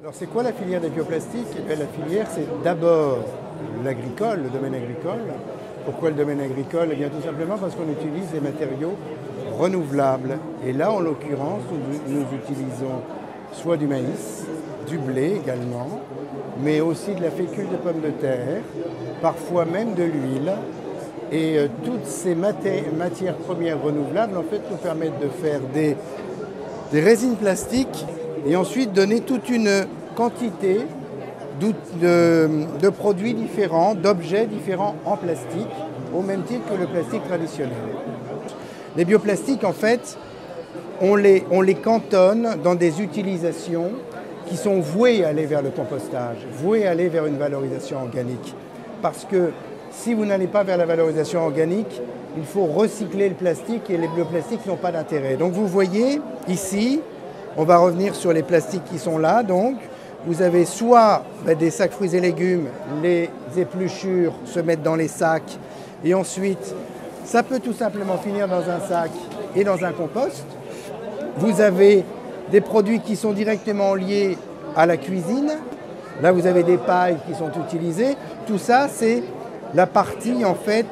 Alors c'est quoi la filière des bioplastiques? Eh bien, la filière, c'est d'abord l'agricole, le domaine agricole. Pourquoi le domaine agricole? Eh bien tout simplement parce qu'on utilise des matériaux renouvelables. Et là, en l'occurrence, nous utilisons soit du maïs, du blé également, mais aussi de la fécule de pommes de terre, parfois même de l'huile. Et toutes ces matières premières renouvelables en fait, nous permettent de faire des résines plastiques et ensuite donner toute une quantité de produits différents, d'objets différents en plastique, au même titre que le plastique traditionnel. Les bioplastiques, en fait, on les cantonne dans des utilisations qui sont vouées à aller vers le compostage, vouées à aller vers une valorisation organique. Parce que si vous n'allez pas vers la valorisation organique, il faut recycler le plastique et les bioplastiques n'ont pas d'intérêt. Donc vous voyez ici, on va revenir sur les plastiques qui sont là. Donc vous avez soit des sacs fruits et légumes, les épluchures se mettent dans les sacs et ensuite ça peut tout simplement finir dans un sac et dans un compost. Vous avez des produits qui sont directement liés à la cuisine. Là vous avez des pailles qui sont utilisées. Tout ça c'est la partie en fait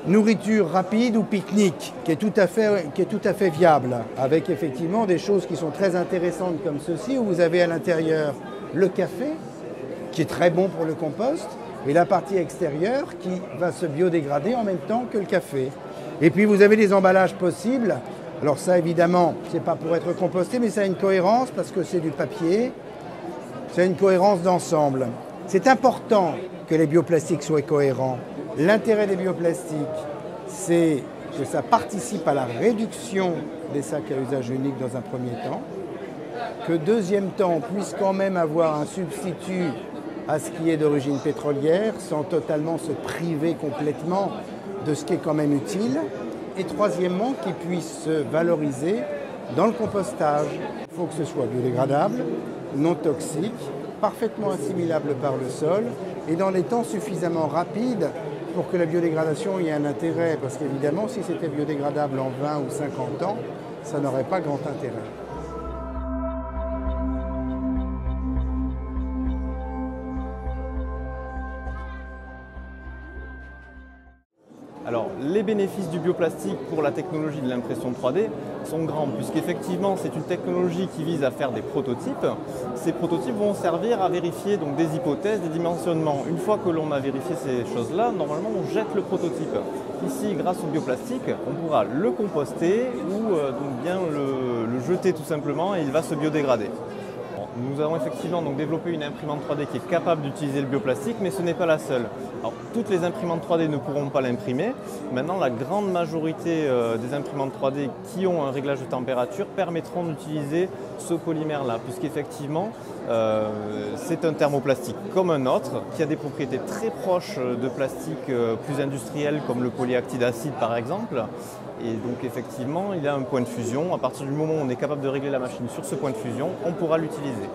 nourriture rapide ou pique-nique qui est tout à fait viable, avec effectivement des choses qui sont très intéressantes comme ceci, où vous avez à l'intérieur le café qui est très bon pour le compost et la partie extérieure qui va se biodégrader en même temps que le café. Et puis vous avez des emballages possibles. Alors ça évidemment c'est pas pour être composté, mais ça a une cohérence parce que c'est du papier, c'est une cohérence d'ensemble. C'est important que les bioplastiques soient cohérents. L'intérêt des bioplastiques, c'est que ça participe à la réduction des sacs à usage unique dans un premier temps, que deuxième temps, on puisse quand même avoir un substitut à ce qui est d'origine pétrolière, sans totalement se priver complètement de ce qui est quand même utile, et troisièmement, qu'il puisse se valoriser dans le compostage. Il faut que ce soit biodégradable, non toxique, parfaitement assimilable par le sol et dans des temps suffisamment rapides pour que la biodégradation ait un intérêt. Parce qu'évidemment, si c'était biodégradable en 20 ou 50 ans, ça n'aurait pas grand intérêt. Alors, les bénéfices du bioplastique pour la technologie de l'impression 3D sont grands, puisqu'effectivement, c'est une technologie qui vise à faire des prototypes. Ces prototypes vont servir à vérifier donc, des hypothèses, des dimensionnements. Une fois que l'on a vérifié ces choses-là, normalement, on jette le prototype. Ici, grâce au bioplastique, on pourra le composter ou donc bien le jeter tout simplement et il va se biodégrader. Nous avons effectivement donc développé une imprimante 3D qui est capable d'utiliser le bioplastique, mais ce n'est pas la seule. Alors, toutes les imprimantes 3D ne pourront pas l'imprimer. Maintenant, la grande majorité des imprimantes 3D qui ont un réglage de température permettront d'utiliser ce polymère-là, puisqu'effectivement, c'est un thermoplastique comme un autre, qui a des propriétés très proches de plastiques plus industriels, comme le polyactide acide par exemple. Et donc effectivement, il a un point de fusion. À partir du moment où on est capable de régler la machine sur ce point de fusion, on pourra l'utiliser.